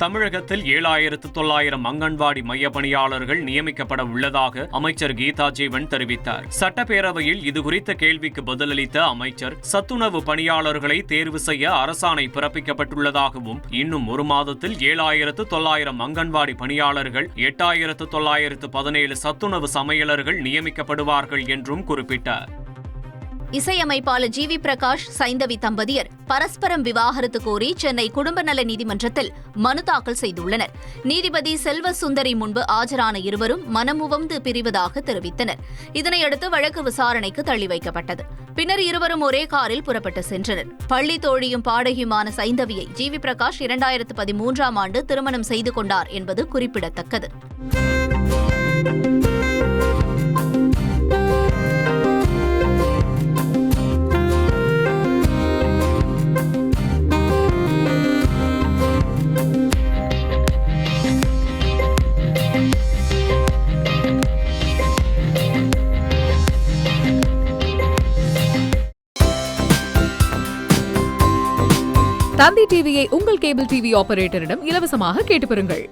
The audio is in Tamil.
தமிழகத்தில் 7,900 அங்கன்வாடி மைய பணியாளர்கள் நியமிக்கப்பட உள்ளதாக அமைச்சர் கீதா ஜீவன் தெரிவித்தார். சட்டப்பேரவையில் இதுகுறித்த கேள்விக்கு பதிலளித்த அமைச்சர், சத்துணவு பணியாளர்களை தேர்வு செய்ய அரசாணை பிறப்பிக்கப்பட்டுள்ளதாகவும், இன்னும் ஒரு மாதத்தில் 7,900 அங்கன்வாடி பணியாளர்கள், 8,917 சத்துணவு சமையலர்கள் நியமிக்கப்படுவார்கள் என்றும் குறிப்பிட்டார். இசையமைப்பாளர் ஜி.வி. பிரகாஷ், சைந்தவி தம்பதியர் பரஸ்பரம் விவாகரத்து கோரி சென்னை குடும்ப நல நீதிமன்றத்தில் மனு தாக்கல் செய்துள்ளனர். நீதிபதி செல்வ சுந்தரி முன்பு ஆஜரான இருவரும் மனமுவந்து பிரிவதாக தெரிவித்தனர். இதனையடுத்து வழக்கு விசாரணைக்கு தள்ளி வைக்கப்பட்டது. பின்னர் இருவரும் ஒரே காரில் புறப்பட்டு சென்றனர். பள்ளி தோழியும் பாடகியுமான சைந்தவியை ஜி.வி. பிரகாஷ் 2013ஆம் ஆண்டு திருமணம் செய்து கொண்டார் என்பது குறிப்பிடத்தக்கது. தந்தி டிவியை உங்கள் கேபிள் டிவி ஆபரேட்டரிடம் இலவசமாக கேட்டு பெறுங்கள்.